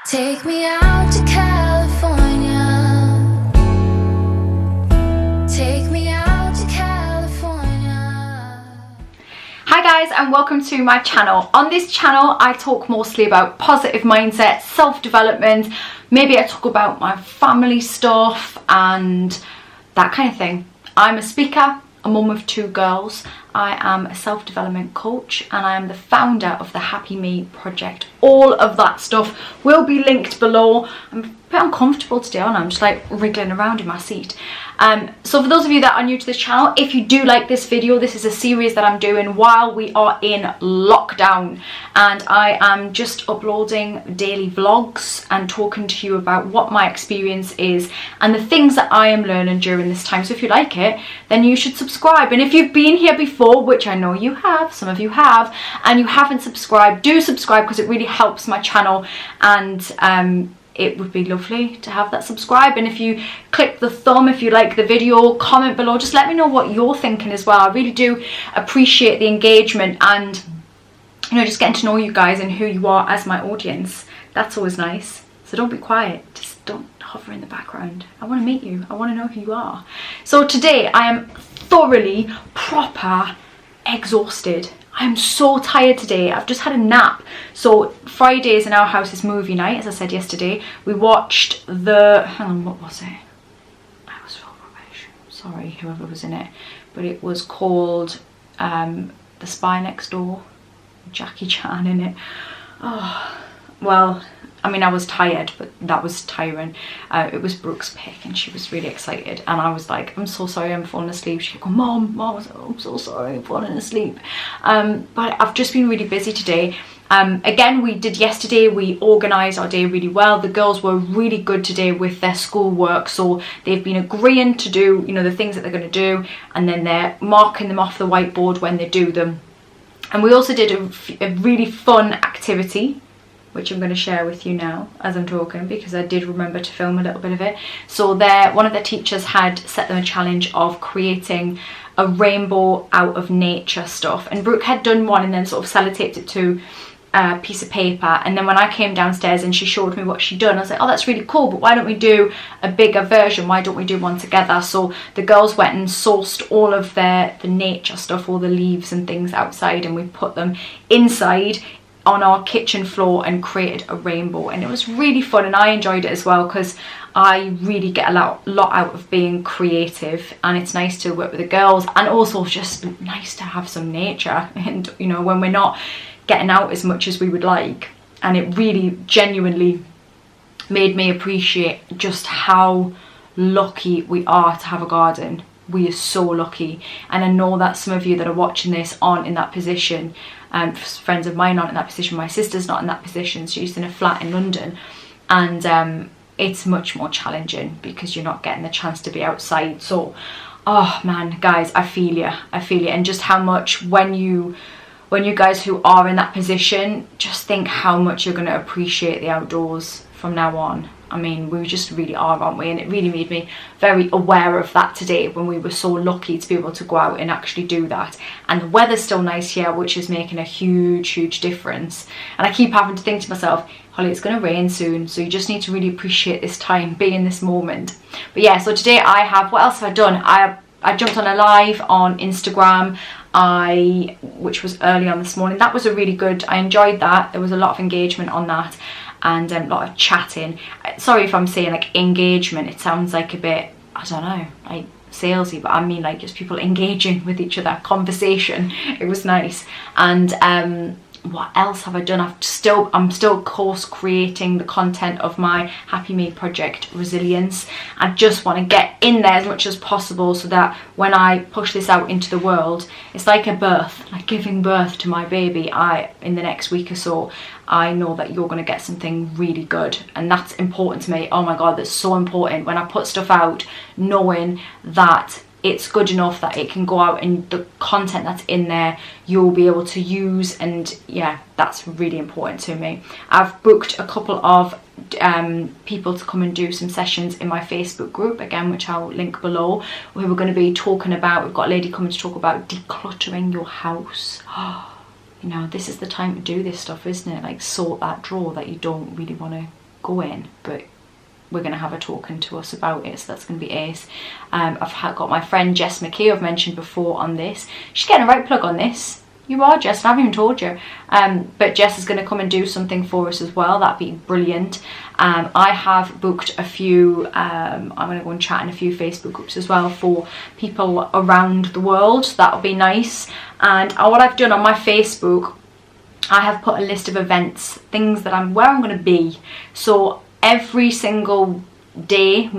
Take me out to California. Take me out to California. Hi guys, and welcome to my channel. On this channel I talk mostly about positive mindset, self-development, maybe I talk about my family stuff and that kind of thing. I'm a speaker, a mum of 2 girls. I am a self-development coach and I am the founder of the Happy Me project. All of that stuff will be linked below. I'm a bit uncomfortable today, aren't I? I'm just like wriggling around in my seat. So for those of you that are new to this channel, if you do like this video, this is a series that I'm doing while we are in lockdown, and I am just uploading daily vlogs and talking to you about what my experience is and the things that I am learning during this time. So if you like it, then you should subscribe. And if you've been here before, which I know you have, some of you have, and you haven't subscribed, do subscribe because it really helps my channel, and it would be lovely to have that subscribe. And if you click the thumb if you like the video, comment below, just let me know what you're thinking as well. I really do appreciate the engagement and, you know, just getting to know you guys and who you are as my audience. That's always nice. So don't be quiet, just don't hover in the background. I want to meet you, I want to know who you are. So today I am thoroughly proper exhausted. I'm so tired today. I've just had a nap. So Fridays in our house is movie night, as I said yesterday. We watched hang on, what was it? I was so rubbish. Sorry, whoever was in it. But it was called The Spy Next Door. Jackie Chan in it. Oh, well, I mean, I was tired, but that was tiring. It was Brooke's pick and she was really excited. And I was like, I'm so sorry, I'm falling asleep. She go, Mom, I was like, I'm so sorry, I'm falling asleep. But I've just been really busy today. Again, we did yesterday, we organised our day really well. The girls were really good today with their schoolwork. So they've been agreeing to do, you know, the things that they're going to do. And then they're marking them off the whiteboard when they do them. And we also did a really fun activity, which I'm going to share with you now as I'm talking, because I did remember to film a little bit of it. So one of their teachers had set them a challenge of creating a rainbow out of nature stuff, and Brooke had done one and then sort of sellotaped it to a piece of paper. And then when I came downstairs and she showed me what she'd done, I was like, oh, that's really cool, but why don't we do a bigger version? Why don't we do one together? So the girls went and sourced all of the nature stuff, all the leaves and things outside, and we put them inside on our kitchen floor and created a rainbow. And it was really fun and I enjoyed it as well, because I really get a lot out of being creative, and it's nice to work with the girls, and also just nice to have some nature, and you know, when we're not getting out as much as we would like. And it really genuinely made me appreciate just how lucky we are to have a garden. We are so lucky, and I know that some of you that are watching this aren't in that position. Friends of mine aren't in that position, my sister's not in that position. She's in a flat in London, and it's much more challenging because you're not getting the chance to be outside. So, oh man, guys, I feel you, and just how much when you guys who are in that position, just think how much you're going to appreciate the outdoors from now on. I mean, we just really are, aren't we? And it really made me very aware of that today, when we were so lucky to be able to go out and actually do that. And the weather's still nice here, which is making a huge difference. And I keep having to think to myself, Holly, it's going to rain soon, so you just need to really appreciate this time, be in this moment. But yeah, so today what else have I done? I jumped on a live on Instagram, which was early on this morning. That was a really good, I enjoyed that. There was a lot of engagement on that, and a lot of chatting. Sorry if I'm saying like engagement, it sounds like a bit, I don't know, like salesy, but I mean like just people engaging with each other, conversation. It was nice. And what else have I done? I'm still course creating the content of my Happy Me project, Resilience. I just want to get in there as much as possible so that when I push this out into the world, it's like a birth, like giving birth to my baby. In the next week or so, I know that you're going to get something really good, and that's important to me. Oh my god, that's so important when I put stuff out, knowing that it's good enough that it can go out and the content that's in there you'll be able to use. And yeah, that's really important to me. I've booked a couple of people to come and do some sessions in my Facebook group, again, which I'll link below, where we're going to be talking about, we've got a lady coming to talk about decluttering your house. You know, this is the time to do this stuff, isn't it? Like sort that drawer that you don't really want to going, but we're going to have her talking to us about it, so that's going to be ace. I've got my friend Jess McKee, I've mentioned before on this. She's getting a right plug on this. You are, Jess, and I haven't even told you. But Jess is going to come and do something for us as well. That'd be brilliant. I have booked a few, I'm going to go and chat in a few Facebook groups as well for people around the world. That'll be nice. And what I've done on my Facebook, I have put a list of events, things that where I'm going to be. So every single weekday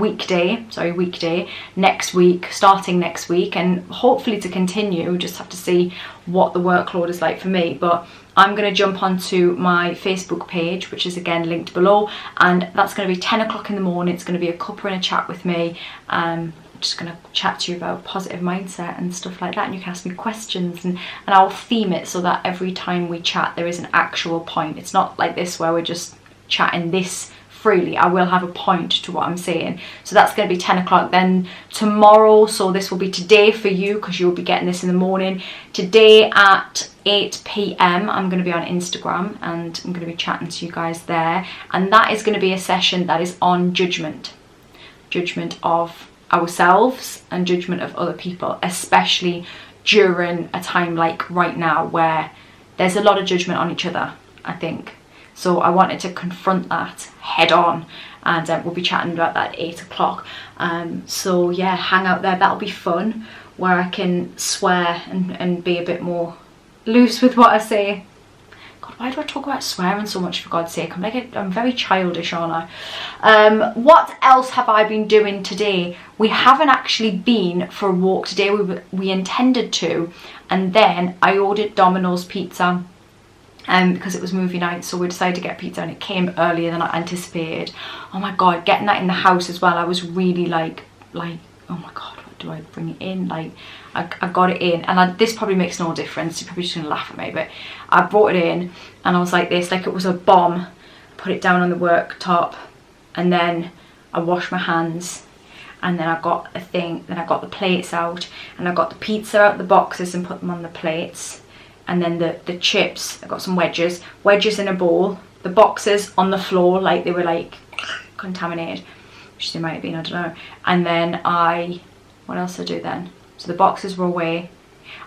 next week, starting next week, and hopefully to continue, just have to see what the workload is like for me. But I'm going to jump onto my Facebook page, which is again linked below, and that's going to be 10 o'clock in the morning. It's going to be a cuppa and a chat with me. I'm just going to chat to you about positive mindset and stuff like that, and you can ask me questions, and I'll theme it so that every time we chat there is an actual point. It's not like this where we're just chatting this freely. I will have a point to what I'm saying. So that's going to be 10 o'clock. Then tomorrow, so this will be today for you because you'll be getting this in the morning. Today at 8 p.m. I'm going to be on Instagram and I'm going to be chatting to you guys there. And that is going to be a session that is on judgment. Judgment of ourselves and judgment of other people, especially during a time like right now where there's a lot of judgment on each other, I think. So I wanted to confront that head on, and we'll be chatting about that at 8 o'clock. So yeah, hang out there. That'll be fun, where I can swear and be a bit more loose with what I say. God, why do I talk about swearing so much, for God's sake? I'm very childish, aren't I? What else have I been doing today? We haven't actually been for a walk today. We intended to, and then I ordered Domino's pizza. Because it was movie night, so we decided to get pizza, and it came earlier than I anticipated. Oh my god, getting that in the house as well, I was really like oh my god, what do I bring it in? Like I got it in, and this probably makes no difference, you're probably just gonna laugh at me, but I brought it in and I was like this, like it was a bomb. Put it down on the worktop, and then I washed my hands, and then I got a thing, then I got the plates out, and I got the pizza out of the boxes and put them on the plates. And then the chips, I got some wedges in a bowl, the boxes on the floor like they were like contaminated, which they might have been, I don't know. And then what else did I do then? So the boxes were away.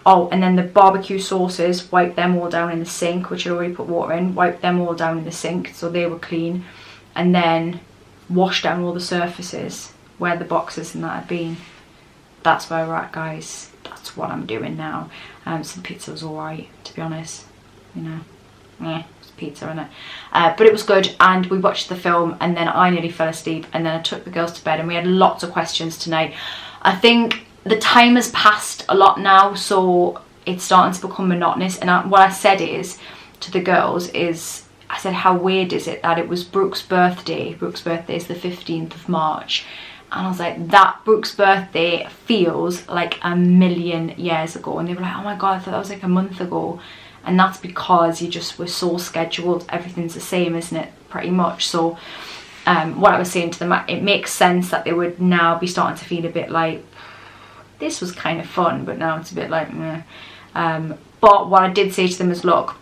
Oh, and then the barbecue sauces, wiped them all down in the sink, which I already put water in, wiped them all down in the sink so they were clean. And then washed down all the surfaces where the boxes and that had been. That's where we're at, guys. That's what I'm doing now. So the pizza was alright, to be honest. You know, yeah, it's pizza, isn't it? But it was good, and we watched the film, and then I nearly fell asleep, and then I took the girls to bed, and we had lots of questions tonight. I think the time has passed a lot now, so it's starting to become monotonous. And what I said to the girls is, I said, how weird is it that it was Brooke's birthday? Brooke's birthday is the 15th of March. And I was like, that Brooke's birthday feels like a million years ago. And they were like, oh my god, I thought that was like a month ago. And that's because we're so scheduled. Everything's the same, isn't it? Pretty much. So what I was saying to them, it makes sense that they would now be starting to feel a bit like, this was kind of fun, but now it's a bit like, meh. But what I did say to them is, look,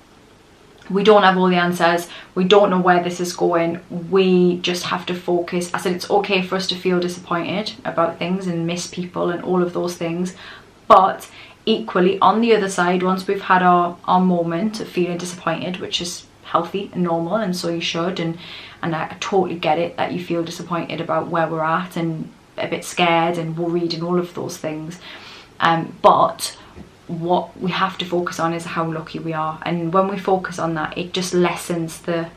we don't have all the answers. We don't know where this is going. We just have to focus. I said it's okay for us to feel disappointed about things and miss people and all of those things. But equally, on the other side, once we've had our moment of feeling disappointed, which is healthy and normal, and so you should, and I totally get it that you feel disappointed about where we're at and a bit scared and worried and all of those things. But what we have to focus on is how lucky we are, and when we focus on that, it just lessens the,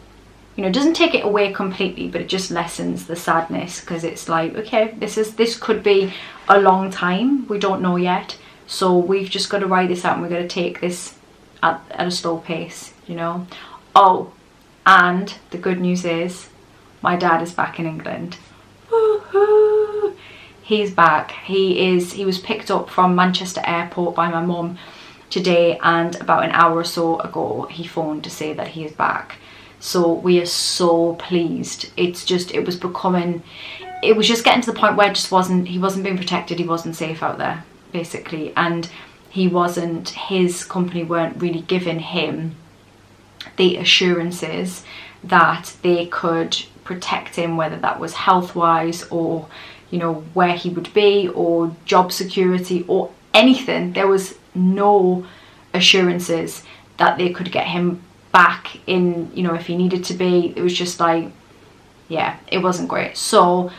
you know, it doesn't take it away completely, but it just lessens the sadness, because it's like, okay, this could be a long time, we don't know yet, so we've just got to ride this out, and we've got to take this at a slow pace, you know. Oh, and the good news is my dad is back in England. Woohoo! He's back. He was picked up from Manchester Airport by my mum today, and about an hour or so ago he phoned to say that he is back. So we are so pleased. It was just getting to the point where he wasn't being protected, he wasn't safe out there, basically, and his company weren't really giving him the assurances that they could protect him, whether that was health wise or, you know, where he would be or job security or anything. There was no assurances that they could get him back in, you know, if he needed to be. It was just like, yeah, it wasn't great. So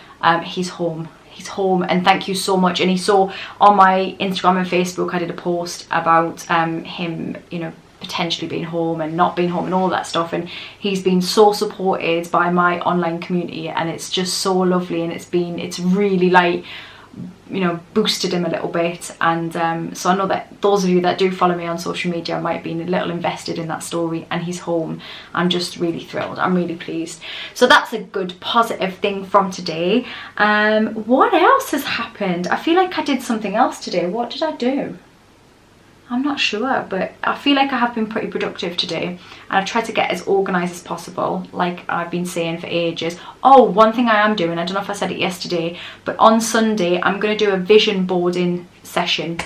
he's home. He's home, and thank you so much. And he saw on my Instagram and Facebook, I did a post about him, you know, potentially being home and not being home and all that stuff, and he's been so supported by my online community, and it's just so lovely, and it's really like, you know, boosted him a little bit. And so I know that those of you that do follow me on social media might be a little invested in that story, and he's home. I'm just really thrilled. I'm really pleased. So that's a good positive thing from today. What else has happened? I feel like I did something else today. What did I do? I'm not sure, but I feel like I have been pretty productive today, and I've tried to get as organised as possible, like I've been saying for ages. Oh, one thing I am doing, I don't know if I said it yesterday, but on Sunday I'm going to do a vision boarding session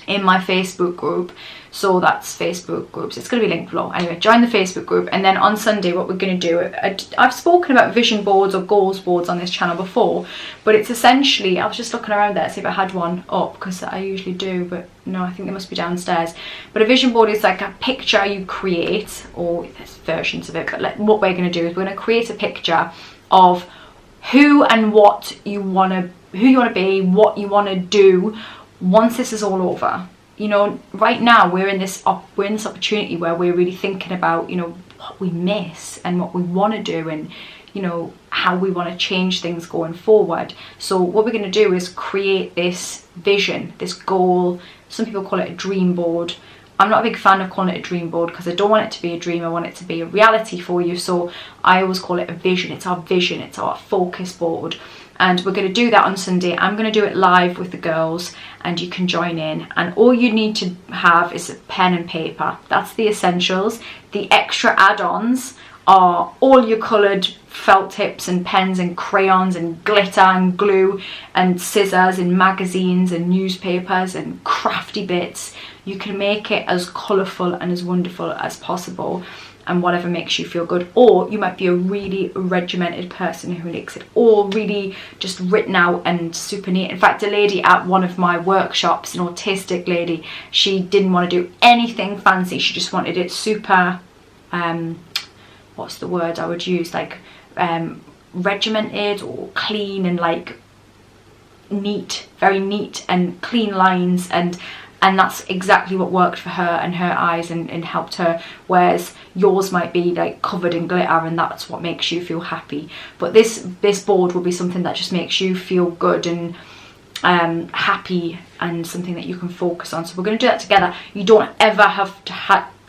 in my Facebook group. So that's Facebook groups, it's going to be linked below. Anyway, join the Facebook group, and then on Sunday what we're going to do, I've spoken about vision boards or goals boards on this channel before, but it's essentially, I was just looking around there to see if I had one up, because I usually do, but no, I think they must be downstairs. But a vision board is like a picture you create, or there's versions of it, but what we're going to do is we're going to create a picture of who and what you want to be, what you want to do once this is all over. You know, right now we're in this opportunity where we're really thinking about, you know, what we miss and what we want to do, and, you know, how we want to change things going forward. So what we're going to do is create this vision, this goal. Some people call it a dream board. I'm not a big fan of calling it a dream board, because I don't want it to be a dream. I want it to be a reality for you. So I always call it a vision. It's our vision. It's our focus board. And we're going to do that on Sunday. I'm going to do it live with the girls, and you can join in. And all you need to have is a pen and paper. That's the essentials. The extra add-ons are all your coloured felt tips and pens and crayons and glitter and glue and scissors and magazines and newspapers and crafty bits. You can make it as colourful and as wonderful as possible, and whatever makes you feel good. Or you might be a really regimented person who likes it all really just written out and super neat. In fact, a lady at one of my workshops, an autistic lady, she didn't want to do anything fancy. She just wanted it super, what's the word I would use, like regimented or clean, and like neat, very neat and clean lines, and that's exactly what worked for her and her eyes and helped her, whereas yours might be like covered in glitter, and that's what makes you feel happy. But this board will be something that just makes you feel good and happy, and something that you can focus on. So we're going to do that together. You don't ever have to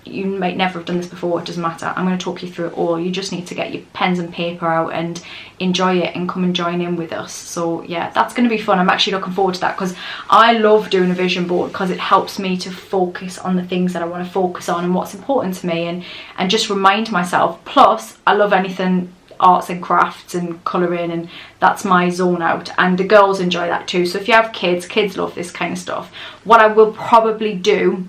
you might never have done this before, it doesn't matter. I'm going to talk you through it all. You just need to get your pens and paper out and enjoy it and come and join in with us. So yeah, that's going to be fun. I'm actually looking forward to that, because I love doing a vision board, because it helps me to focus on the things that I want to focus on and what's important to me, and just remind myself. Plus I love anything arts and crafts and colouring, and that's my zone out, and the girls enjoy that too. So if you have kids love this kind of stuff. What I will probably do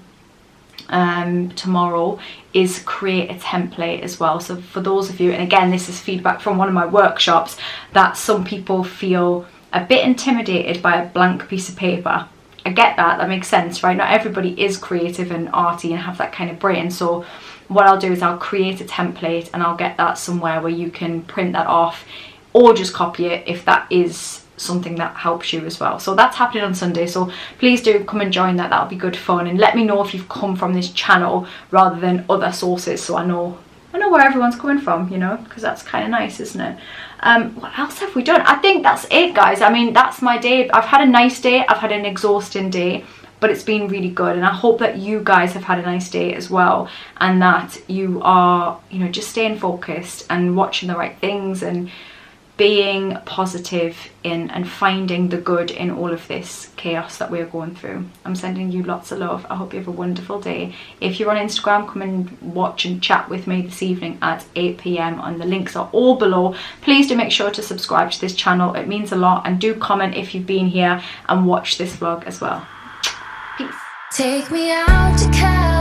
tomorrow is create a template as well. So for those of you, and again this is feedback from one of my workshops, that some people feel a bit intimidated by a blank piece of paper. I get that, that makes sense, right? Not everybody is creative and arty and have that kind of brain. So what I'll do is I'll create a template, and I'll get that somewhere where you can print that off, or just copy it if that is something that helps you as well. So that's happening on Sunday, so please do come and join that. That'll be good fun, and let me know if you've come from this channel rather than other sources, so I know where everyone's coming from, you know, because that's kind of nice, isn't it? What else have we done? I think that's it, guys. I mean, that's my day. I've had a nice day, I've had an exhausting day, but it's been really good, and I hope that you guys have had a nice day as well, and that you are, you know, just staying focused and watching the right things and being positive in and finding the good in all of this chaos that we're going through. I'm sending you lots of love. I hope you have a wonderful day. If you're on Instagram, come and watch and chat with me this evening at 8 p.m. and the links are all below. Please do make sure to subscribe to this channel, it means a lot, and do comment if you've been here and watch this vlog as well. Peace. Take me out to California.